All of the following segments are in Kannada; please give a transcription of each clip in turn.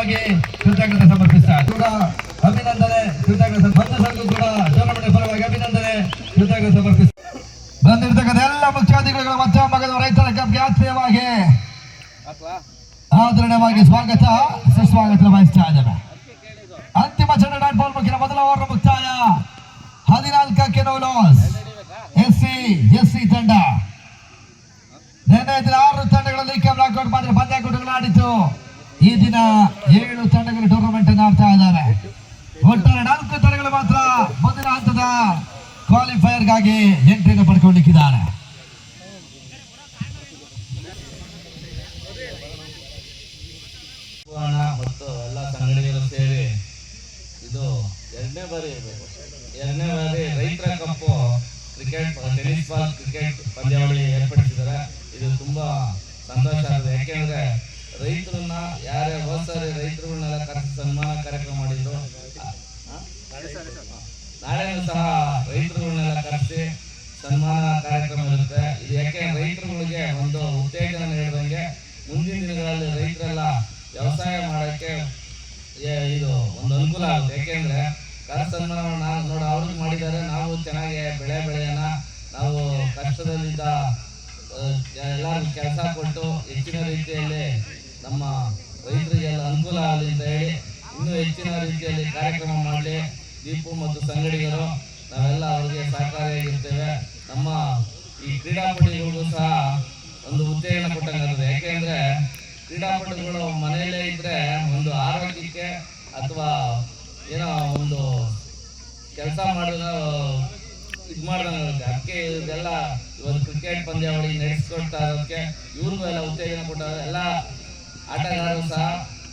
ಪರವಾಗಿ ಕೃತಜ್ಞತೆ ಸಮರ್ಪಿಸ್ತಾರೆ. ಕೂಡ ಅಭಿನಂದನೆ, ಕೃತಜ್ಞತೆ. ಮಂಜು ಸಂಘ ಕೂಡ ಟೂರ್ನಮೆಂಟ್ ಪರವಾಗಿ ಅಭಿನಂದನೆ, ಕೃತಜ್ಞತೆ ಸಮರ್ಪಿಸ್ತಾರೆ. ಬಂದಿರತಕ್ಕಂಥ ಎಲ್ಲ ಮುಖ್ಯಾತಿಥಿಗಳು ಮತ್ತು ಮಗದ ರೈತರ ಕಪ್ಗೆ ಆತ್ಮೀಯವಾಗಿ ಆದರಣೀಯವಾಗಿ ಸ್ವಾಗತ ಸುಸ್ವಾಗತ ವಹಿಸ್ತಾ ಇದ್ದೇವೆ. ಅಂತಿಮ ಚೆಂಡು ಡಾಟ್ ಬಾಲ್ ಮುಖ್ಯ ಮೊದಲ ಓವರ್ ಮುಕ್ತಾಯ. 14ಕ್ಕೆ ನೋ ಲಾಸ್. ಎಸ್ಸಿ ತಂಡ ನಿನ್ನೆ ದಿನ 6 ತಂಡಗಳಲ್ಲಿ ಬ್ಲಾಕ್ಔಟ್ ಮಾಡಿದ್ರೆ ಪಂದ್ಯಾಕೂಟಗಳು ಆಡಿತು. ಈ ದಿನ 7 ತಂಡಗಳು ಟೂರ್ನಮೆಂಟ್ ಅನ್ನು ಆಡ್ತಾ ಇದ್ದಾರೆ. ಒಟ್ಟಾರೆ 4 ತಂಡಗಳು ಮಾತ್ರ ಮುಂದಿನ ಹಂತದ ಕ್ವಾಲಿಫೈಯರ್ಗಾಗಿ ಎಂಟ್ರಿಯನ್ನು ಪಡ್ಕೊಳ್ಳಿಕ್ಕಿದ್ದಾರೆ. ಮತ್ತು ಎಲ್ಲ ಸಂಘಟನೆಗಳು ಸೇರಿ ಇದು ಎರಡನೇ ಬಾರಿ ರೈತರ ಕಪ್ಪು ಕ್ರಿಕೆಟ್ ಟೆನಿಸ್ ಬಾಲ್ ಕ್ರಿಕೆಟ್ ಪಂದ್ಯಾವಳಿ ಏರ್ಪಡಿಸಿದ್ದಾರೆ. ಇದು ತುಂಬಾ ಸಂತೋಷ ಆಗಿದೆ. ಯಾಕೆಂದ್ರೆ ರೈತರನ್ನ ಯಾರೇ ಹೋದ್ಸಾರಿ ರೈತರುಗಳನ್ನೆಲ್ಲ ಕರೆಸಿ ಸನ್ಮಾನ ಕಾರ್ಯಕ್ರಮ ಮಾಡಿದ್ರು. ನಾಳೆನೂ ಸಹ ರೈತರುಗಳನ್ನೆಲ್ಲ ಕರೆಸಿ ಸನ್ಮಾನ ಕಾರ್ಯಕ್ರಮ ಇರುತ್ತೆ. ಇದು ಯಾಕೆ ರೈತರುಗಳಿಗೆ ಒಂದು ಉತ್ತೇಜನ ನೀಡಿದಂಗೆ ಮುಂದಿನ ದಿನಗಳಲ್ಲಿ ರೈತರೆಲ್ಲ ವ್ಯವಸಾಯ ಮಾಡೋಕ್ಕೆ ಇದು ಒಂದು ಅನುಕೂಲ ಆಗುತ್ತೆ. ಯಾಕೆಂದ್ರೆ ಸನ್ಮಾನ ನೋಡಿ ಅವ್ರಿಗೆ ಮಾಡಿದ್ದಾರೆ. ನಾವು ಚೆನ್ನಾಗಿ ಬೆಳೆಯೋಣ, ನಾವು ಕಷ್ಟದಲ್ಲಿದ್ದ ಎಲ್ಲರಿಗೂ ಕೆಲಸ ಕೊಟ್ಟು ಹೆಚ್ಚಿನ ರೀತಿಯಲ್ಲಿ ನಮ್ಮ ರೈತರಿಗೆಲ್ಲ ಅನುಕೂಲ ಆಗಲಿ ಅಂತ ಹೇಳಿ ಇನ್ನೂ ಹೆಚ್ಚಿನ ರೀತಿಯಲ್ಲಿ ಕಾರ್ಯಕ್ರಮ ಮಾಡಲಿ. ದೀಪು ಮತ್ತು ಸಂಗಡಿಗರು ನಾವೆಲ್ಲ ಅವರಿಗೆ ಸಹಕಾರಿಯಾಗಿರ್ತೇವೆ. ನಮ್ಮ ಈ ಕ್ರೀಡಾಪಟುಗಳಿಗೂ ಸಹ ಒಂದು ಉತ್ತೇಜನ ಕೊಟ್ಟಂಗಾಗ್ತದೆ. ಯಾಕೆಂದ್ರೆ ಕ್ರೀಡಾಪಟುಗಳು ಮನೆಯಲ್ಲೇ ಇದ್ರೆ ಒಂದು ಆರೋಗ್ಯಕ್ಕೆ ಅಥವಾ ಏನೋ ಒಂದು ಕೆಲಸ ಮಾಡಿದ ಇದು ಮಾಡ್ದಂಗಾಗುತ್ತೆ. ಅದಕ್ಕೆ ಇದೆಲ್ಲ ಇವತ್ತು ಕ್ರಿಕೆಟ್ ಪಂದ್ಯಾವಳಿ ನಡೆಸ್ಕೊಡ್ತಾ ಇರೋದಕ್ಕೆ ಇವ್ರಿಗೂ ಎಲ್ಲ ಉತ್ತೇಜನ ಕೊಟ್ಟಾಗ ಎಲ್ಲ ಆಟಗಾರರು ಸಹ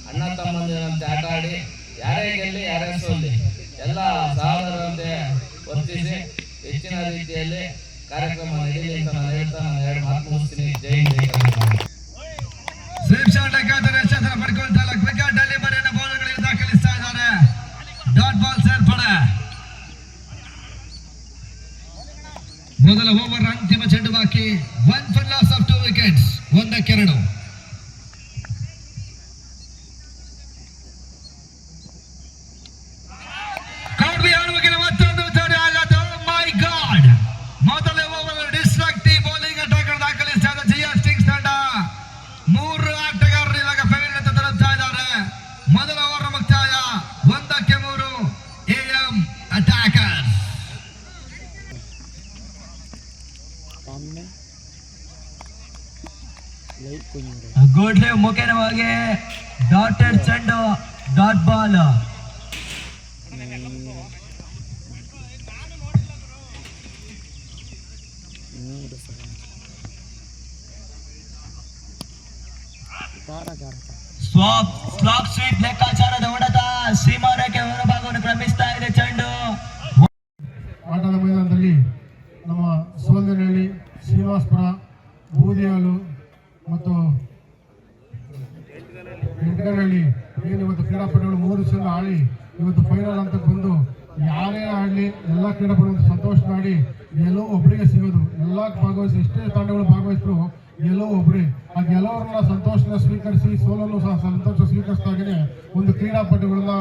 ಅಣ್ಣ ತಮ್ಮಂದಿರಂತೆ ಆಟ ಆಡಿ ಯಾರೇ ಗೆಲ್ಲಿ ಯಾರೇ ಸೋಲಿ ಎಲ್ಲ ಸಹೋದರರಂತೆ ವರ್ತಿಸಿ ಹೆಚ್ಚಿನ ರೀತಿಯಲ್ಲಿ ಕಾರ್ಯಕ್ರಮ ನಡೀಲಿ ಅಂತ ನಾನು ಹೇಳ್ತಾ ನಾನು 2 ಮಾತು ಮುಗಿಸ್ತೀನಿ. ಜೈ ಕರ್ನಾಟಕ. ಪಡ್ಕೊಳ್ತಾ ಕ್ರಿಕೆಟ್ ಅಲ್ಲಿ ಬರೆಯ ಬಾಲ್ಗಳನ್ನು ದಾಖಲಿಸ್ತಾ ಇದ್ದಾರೆ. ಡಾಟ್ ಬಾಲ್ ಸೇರ್ಪಡೆ. ಮೊದಲ ಓವರ್ ಅಂತಿಮ ಚೆಂಡು ಬಾಕಿ. 1 for loss of 2 wickets. 1ಕ್ಕೆ 2. ಮೊದಲ ಓವರ್ ಡಿಸ್ಟ್ರಕ್ಟಿವ್ ಬೌಲಿಂಗ್ ಅಟ್ಯಾಕ್ ದಾಖಲಿಸ್ತಾ ಇದ್ದ ಜಿಎಸ್ ಕಿಂಗ್ಸ್ ತಂಡ 3 ಆಟಗಾರರು ಇವಾಗ ಫೇವರಿಟ್ ಅಂತ ತರುತ್ತಾ ಇದ್ದಾರೆ. ಮೊದಲ ಓವರ್ ಮುಕ್ತಾಯ. 1ಕ್ಕೆ 3 AM ಅಟ್ಯಾಕರ್ಸ್. ಗೋಡ್ಲೆ ಮುಖೇನವಾಗಿ ಡಾಟೆಡ್ ಚೆಂಡು ಡಾಟ್ ಬಾಲ್. ಸ್ಲಾಪ್ ಸ್ವೀಟ್ ಲೆಕ್ಕಾಚಾರದ ಹೊಡೆತ ಸೀಮಾರೇಖೆ ಹೊರಭಾಗವನ್ನು ಕ್ರಮಿಸ್ತಾ ಇದೆ ಚೆಂಡು. ಆಟದ ಮೈದಾನದಲ್ಲಿ ನಮ್ಮ ಸೋಲ್ದನಹಳ್ಳಿ, ಶ್ರೀನಿವಾಸಪುರ, ಬೂದಿಹಾಲು ಮತ್ತು ಎಂಟನಹಳ್ಳಿ ಏನು ಇವತ್ತು ಕ್ರೀಡಾಪಟುಗಳು 3 ಚೆಂಡು ಆಡಿ ಇವತ್ತು ಫೈನಲ್ ಅಂತ ಬಂದು ಯಾರೇ ಆಡಲಿ ಎಲ್ಲ ಕ್ರೀಡಾಪಟುಗಳು ಸಂತೋಷ ಮಾಡಿ ಗೆಲುವು ಒಬ್ಬರಿಗೆ ಸಿಗೋದು. ಎಲ್ಲ ಭಾಗವಹಿಸಿ ಎಷ್ಟೇ ತಂಡಗಳು ಭಾಗವಹಿಸಿದ್ರು ಗೆಲುವು ಒಬ್ಬರೇ. ಆ ಗೆಲುವರನ್ನ ಸಂತೋಷನ ಸ್ವೀಕರಿಸಿ ಸೋಲನ್ನು ಸಹ ಸಂತೋಷ ಸ್ವೀಕರಿಸಿದಾಗೇ ಒಂದು ಕ್ರೀಡಾಪಟುಗಳನ್ನ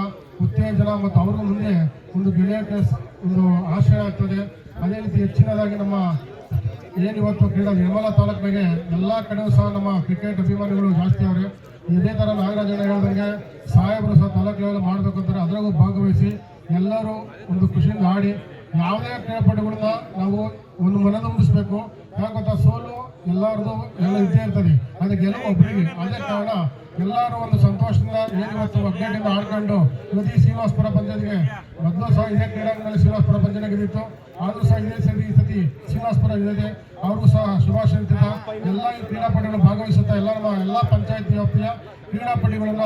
ಉತ್ತೇಜನ ಮತ್ತು ಅವ್ರ ಮುಂದೆ ಒಂದು ಗೆಳೆಯಕ್ಕೆ ಒಂದು ಆಶಯ ಆಗ್ತದೆ. ಅದೇ ರೀತಿ ಹೆಚ್ಚಿನದಾಗಿ ನಮ್ಮ ಏನಿವತ್ತು ಕ್ರೀಡಾ ನಿರ್ಮಲಾ ತಾಲೂಕಿನಾಗೆ ಎಲ್ಲ ಕಡೆಯೂ ಸಹ ನಮ್ಮ ಕ್ರಿಕೆಟ್ ಅಭಿಮಾನಿಗಳು ಜಾಸ್ತಿ ಅವರೇ. ಇದೇ ಥರ ನಾಗರಾಜಣ್ಣ ಹೇಳಿದಂಗೆ ಸಾಹೇಬರು ಸಹ ತಾಲೂಕು ಲೆವೆಲ್ ಮಾಡಬೇಕು ಅಂತಾರೆ. ಅದರಾಗೂ ಭಾಗವಹಿಸಿ ಎಲ್ಲರೂ ಒಂದು ಖುಷಿಯಿಂದ ಆಡಿ ಯಾವುದೇ ಕ್ರೀಡಾಪಟುಗಳನ್ನ ನಾವು ಒಂದು ಮನದಂಬಿಸ್ಬೇಕು. ಯಾಕಂತ ಸೋಲು ಎಲ್ಲರದು ಎಲ್ಲ ಇದ್ದೇ ಇರ್ತದೆ, ಅದು ಗೆಲುವು ಒಬ್ಬರಿಗೆ. ಅದೇ ಕಾರಣ ಎಲ್ಲರೂ ಒಂದು ಸಂತೋಷದಿಂದ ಏನಿವತ್ತು ಒಗ್ಗಟ್ಟಿಂದ ಆಡ್ಕೊಂಡು ಇವತ್ತು ಈ ಶ್ರೀನಿವಾಸಪುರ ಪಂಚಾಯತ್ಗೆ ಮೊದಲು ಸಹ ಇದೇ ಕ್ರೀಡಾಂಗಣದಲ್ಲಿ ಶ್ರೀನಿವಾಸಪುರ ಪಂಚಾಯತ್ ಗೆದ್ದಿತ್ತು. ಆದರೂ ಸಹ ಇದೇ ಈ ಸತಿ ಶ್ರೀನಿವಾಸಪುರ ಇದೆ. ಅವ್ರಿಗೂ ಸಹ ಶುಭಾಶಯ ಹೇಳ್ತಿದ್ದ. ಎಲ್ಲ ಈ ಕ್ರೀಡಾಪಟುಗಳು ಭಾಗವಹಿಸುತ್ತಾ ಎಲ್ಲ ಪಂಚಾಯತ್ ವ್ಯಾಪ್ತಿಯ ಕ್ರೀಡಾಪಟುಗಳನ್ನ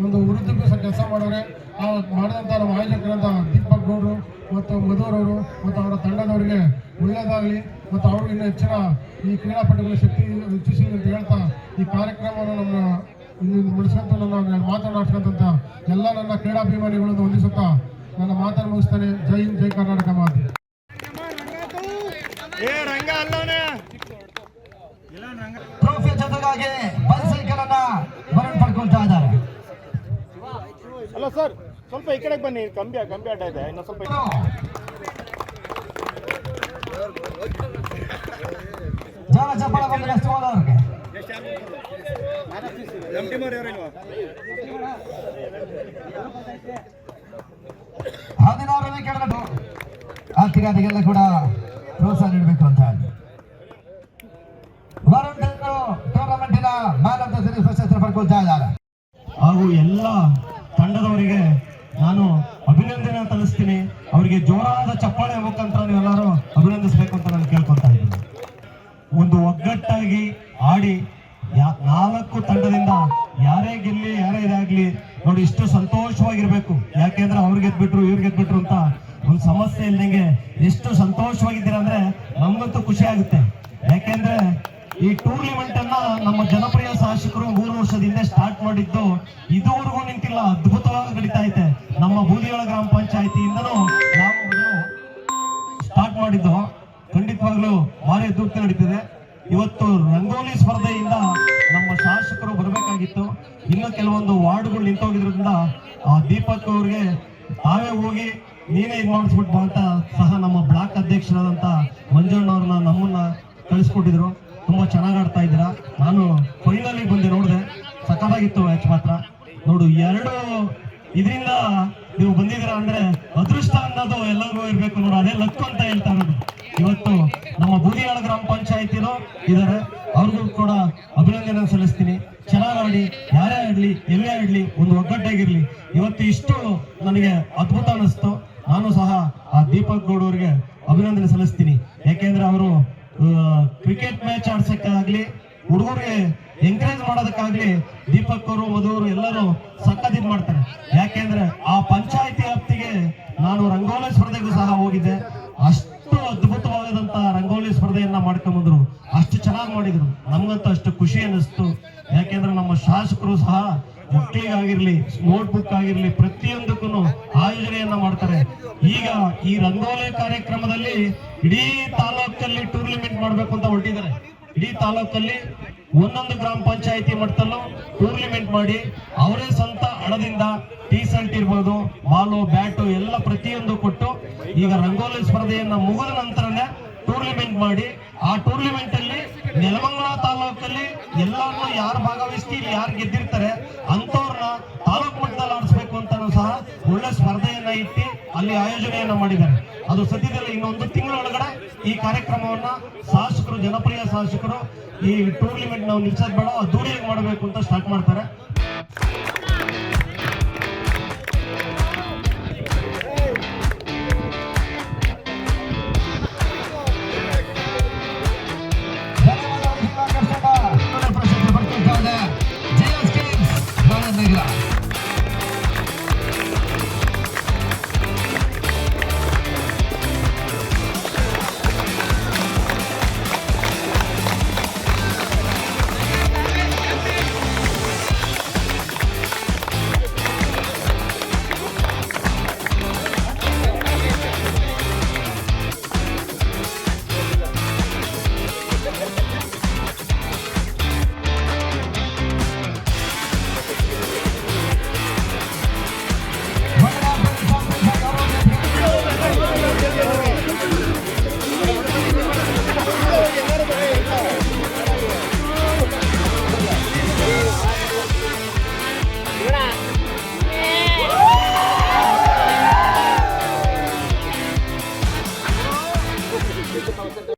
ಒಂದು ವೃದ್ಧಿಗೂ ಕೆಲಸ ಮಾಡೋರೆ. ಆ ಮಾಡಿದಂಥ ನಮ್ಮ ಆಯೋಜಕರಾದ ದೀಪಕ್ ಗೌಡರು ಮತ್ತು ಮಧುರವರು ಮತ್ತು ಅವರ ತಂಡದವರಿಗೆ ಒಳ್ಳೆಯದಾಗಲಿ ಮತ್ತು ಅವ್ರಿಗೆ ಇನ್ನೂ ಹೆಚ್ಚಿನ ಈ ಕ್ರೀಡಾಪಟುಗಳ ಶಕ್ತಿ ಹೆಚ್ಚಿಸಿ ಅಂತ ಹೇಳ್ತಾ ಈ ಕಾರ್ಯಕ್ರಮವನ್ನು ನಮ್ಮ ಮುಗಿಸ್ಕೊಂತ ನನ್ನ ಮಾತನಾಡ್ಸ್ಕೊಂತ ಎಲ್ಲ ನನ್ನ ಕ್ರೀಡಾಭಿಮಾನಿಗಳನ್ನು ಹೊಂದಿಸುತ್ತಾ ನನ್ನ ಮಾತನ್ನು ಮುಗಿಸ್ತೇನೆ. ಜೈ ಹಿಂದ್, ಜೈ ಕರ್ನಾಟಕ ಮಾತು. ಟ್ರೋಫಿ ಜೊತೆಗಾಗಿ ಬೈಸೈಕಲ್ ಅನ್ನ ಬರಣ ಪಡ್ಕೊಳ್ತಾ ಇದ್ದಾರೆ. ಅಲ್ಲ ಸರ್, ಸ್ವಲ್ಪ ಈ ಕಡೆಗೆ ಬನ್ನಿ. ಕಂಬಿ ಅಡ್ಡ ಇದೆ, ಇನ್ನೊಂದು ಸ್ವಲ್ಪ ಜನ ಚಪ್ಪಳ ಬಂದ್ರೆ ಎಷ್ಟು ಹೋದವ್ರಿಗೆ ಹದಿನಾರನೇ ಕೆಳಗಡೆ ಆ ಕಿರಾದಿಗೆಲ್ಲ ಕೂಡ ಪ್ರೋತ್ಸಾಹ ನೀಡಬೇಕು ಅಂತ ಹೇಳಿ ಟೂರ್ನಮೆಂಟಿನ ಮ್ಯಾನ್ ಆಫ್ ದ ಸೀರೀಸ್ ಪ್ರಶಸ್ತಿ ಪಡ್ಕೊಳ್ತಾ ಇದ್ದಾರೆ. ಹಾಗೂ ಎಲ್ಲ ತಂಡದವರಿಗೆ ನಾನು ಅಭಿನಂದನೆ ತಿಳಿಸ್ತೀನಿ. ಅವರಿಗೆ ಜೋರಾದ ಚಪ್ಪಾಳೆ ಮುಖಾಂತರ ನೀವೆಲ್ಲರೂ ಅಭಿನಂದಿಸಬೇಕು ಅಂತ ನಾನು ಕೇಳ್ಕೊತಾ ಇದ್ದೀನಿ. ಒಂದು ಒಗ್ಗಟ್ಟಾಗಿ ಆಡಿ 4 ತಂಡದಿಂದ ಯಾರೇ ಗೆಲ್ಲಿ ಯಾರೇ ಇದಾಗ್ಲಿ ನೋಡಿ ಇಷ್ಟು ಸಂತೋಷವಾಗಿರ್ಬೇಕು. ಯಾಕೆಂದ್ರೆ ಅವ್ರು ಗೆದ್ಬಿಟ್ರು ಇವ್ರು ಗೆದ್ಬಿಟ್ರು ಅಂತ ಒಂದು ಸಮಸ್ಯೆ ಇಲ್ದಂಗೆ ಎಷ್ಟು ಸಂತೋಷವಾಗಿದ್ದೀರ ಅಂದ್ರೆ ನಮ್ಗಂತೂ ಖುಷಿ ಆಗುತ್ತೆ. ಯಾಕೆಂದ್ರೆ ಈ ಟೂರ್ನಿಮೆಂಟ್ ಅನ್ನ ನಮ್ಮ ಜನಪ್ರಿಯ ಶಾಸಕರು 3 ವರ್ಷದ ಹಿಂದೆ ಸ್ಟಾರ್ಟ್ ಮಾಡಿದ್ದು ಇದುವರೆಗೂ ನಿಂತಿಲ್ಲ, ಅದ್ಭುತವಾಗಿ ನಡೀತಾ ಐತೆ. ನಮ್ಮ ಬೂದಿಯೊಳ ಗ್ರಾಮ ಪಂಚಾಯತಿಯಿಂದನೂ ನಾವು ಸ್ಟಾರ್ಟ್ ಮಾಡಿದ್ದು ಖಂಡಿತವಾಗ್ಲೂ ಭಾರಿ ಅದ್ಭುತ ನಡೀತಿದೆ. ಇವತ್ತು ರಂಗೋಲಿ ಸ್ಪರ್ಧೆಯಿಂದ ನಮ್ಮ ಶಾಸಕರು ಬರಬೇಕಾಗಿತ್ತು. ಇನ್ನು ಕೆಲವೊಂದು ವಾರ್ಡ್ಗಳು ನಿಂತೋಗಿದ್ರಿಂದ ಆ ದೀಪಕ್ ಅವ್ರಿಗೆ ತಾವೇ ಹೋಗಿ ನೀವೇ ಇದು ಮಾಡಿಸ್ಬಿಟ್ಟು ಅಂತ ಸಹ ನಮ್ಮ ಬ್ಲಾಕ್ ಅಧ್ಯಕ್ಷರಾದಂತ ಮಂಜಣ್ಣವ್ರನ್ನ ನಮ್ಮನ್ನ ಕಳಿಸ್ಕೊಟ್ಟಿದ್ರು. ತುಂಬಾ ಚೆನ್ನಾಗಿ ಆಡ್ತಾ ಇದ್ದೀರಾ. ನಾನು ಫೈನಲಿಗೆ ಬಂದೆ, ನೋಡಿದೆ, ಸಖತ್ತಾಗಿತ್ತು ಮ್ಯಾಚ್ ಮಾತ್ರ. ನೋಡು 2 ಇದರಿಂದ ನೀವು ಬಂದಿದ್ದೀರಾ ಅಂದ್ರೆ ಅದೃಷ್ಟ ಅನ್ನೋದು ಎಲ್ಲರಿಗೂ ಇರ್ಬೇಕು ನೋಡು, ಅದೇ ಲಕ್ ಅಂತ ಹೇಳ್ತಾ ಇರೋದು. ಇವತ್ತು ನಮ್ಮ ಬೂದಿಯಾಳ ಗ್ರಾಮ ಪಂಚಾಯತಿನೂ ಇದ್ದಾರೆ, ಅವ್ರಿಗೂ ಕೂಡ ಅಭಿನಂದನೆ ಸಲ್ಲಿಸ್ತೀನಿ. ಚೆನ್ನಾಗಿ ಆಡಿ, ಯಾರೇ ಆಡ್ಲಿ ಎಲ್ಲೇ ಆಡ್ಲಿ ಒಂದು ಒಗ್ಗಟ್ಟಾಗಿರ್ಲಿ. ಇವತ್ತು ಇಷ್ಟು ನನಗೆ ಅದ್ಭುತ ಅನಿಸ್ತು. ನಾನು ಸಹ ಆ ದೀಪಕ್ ಗೌಡ್ ಅವರಿಗೆ ಅಭಿನಂದನೆ ಸಲ್ಲಿಸ್ತೀನಿ. ಯಾಕೆಂದ್ರೆ ಅವರು ಕ್ರಿಕೆಟ್ ಮ್ಯಾಚ್ ಆಡ್ಸಕ್ಕಾಗ್ಲಿ ಹುಡುಗರಿಗೆ ಎಂಕರೇಜ್ ಮಾಡೋದಕ್ಕಾಗ್ಲಿ ದೀಪಕ್ ಅವರು ಮಧುವರು ಎಲ್ಲರೂ ಸಖತ್ ಇದ್ ಮಾಡ್ತಾರೆ. ಯಾಕೆಂದ್ರೆ ಆ ಪಂಚಾಯತಿ ವ್ಯಾಪ್ತಿಗೆ ನಾನು ರಂಗೋಲಿ ಸ್ಪರ್ಧೆಗೂ ಸಹ ಹೋಗಿದ್ದೆ. ಅಷ್ಟು ಅದ್ಭುತವಾದಂತ ರಂಗೋಲಿ ಸ್ಪರ್ಧೆಯನ್ನ ಮಾಡ್ಕೊಂಡ್ಬಂದ್ರು, ಅಷ್ಟು ಚೆನ್ನಾಗಿ ಮಾಡಿದ್ರು. ನಮ್ಗಂತೂ ಅಷ್ಟು ಖುಷಿ ಅನ್ನಿಸ್ತು. ಯಾಕೆಂದ್ರೆ ನಮ್ಮ ಶಾಸಕರು ಸಹ ಮಕ್ಕಳಿಗಾಗಿರ್ಲಿ ನೋಟ್ ಬುಕ್ ಆಗಿರ್ಲಿ ಪ್ರತಿಯೊಂದಕ್ಕೂ ಆಯೋಜನೆಯನ್ನ ಮಾಡ್ತಾರೆ. ಈಗ ಈ ರಂಗೋಲಿ ಕಾರ್ಯಕ್ರಮದಲ್ಲಿ ಇಡೀ ತಾಲೂಕಲ್ಲಿ ಟೂರ್ನಿಮೆಂಟ್ ಮಾಡ್ಬೇಕು ಅಂತ ಹೊರಟಿದ್ದಾರೆ. ಇಡೀ ತಾಲೂಕಲ್ಲಿ ಒಂದೊಂದು ಗ್ರಾಮ ಪಂಚಾಯತಿ ಮಟ್ಟದಲ್ಲೂ ಟೂರ್ನಿಮೆಂಟ್ ಮಾಡಿ ಅವರೇ ಸ್ವಂತ ಹಣದಿಂದ ಟೀ ಶರ್ಟ್ ಇರ್ಬೋದು, ಬಾಲು ಬ್ಯಾಟು ಎಲ್ಲ ಪ್ರತಿಯೊಂದು ಕೊಟ್ಟು ಈಗ ರಂಗೋಲಿ ಸ್ಪರ್ಧೆಯನ್ನ ಮುಗಿದ ನಂತರನೇ ಟೂರ್ನಿಮೆಂಟ್ ಮಾಡಿ ಆ ಟೂರ್ನಿಮೆಂಟ್ ಅಲ್ಲಿ ನೆಲಮಂಗಲ ತಾಲೂಕಲ್ಲಿ ಎಲ್ಲಾರನ್ನೂ ಯಾರು ಭಾಗವಹಿಸಿ ಯಾರು ಗೆದ್ದಿರ್ತಾರೆ ಅಂತವ್ರನ್ನ ತಾಲೂಕು ಮಟ್ಟದಲ್ಲಿ ಆಡಿಸ್ಬೇಕು ಅಂತಾನು ಸಹ ಒಳ್ಳೆ ಸ್ಪರ್ಧೆಯನ್ನ ಇಟ್ಟು ಅಲ್ಲಿ ಆಯೋಜನೆಯನ್ನ ಮಾಡಿದ್ದಾರೆ. ಅದು ಸದ್ಯದಲ್ಲಿ ಇನ್ನೊಂದು ತಿಂಗಳೊಳಗಡೆ ಈ ಕಾರ್ಯಕ್ರಮವನ್ನ ಶಾಸಕರು, ಜನಪ್ರಿಯ ಶಾಸಕರು ಈ ಟೂರ್ನಿಮೆಂಟ್ ನಾವು ನಿಲ್ಸೋದ್ ಬೇಡ ಅದ್ದೂರಿಯಾಗಿ ಮಾಡಬೇಕು ಅಂತ ಸ್ಟಾರ್ಟ್ ಮಾಡ್ತಾರೆ.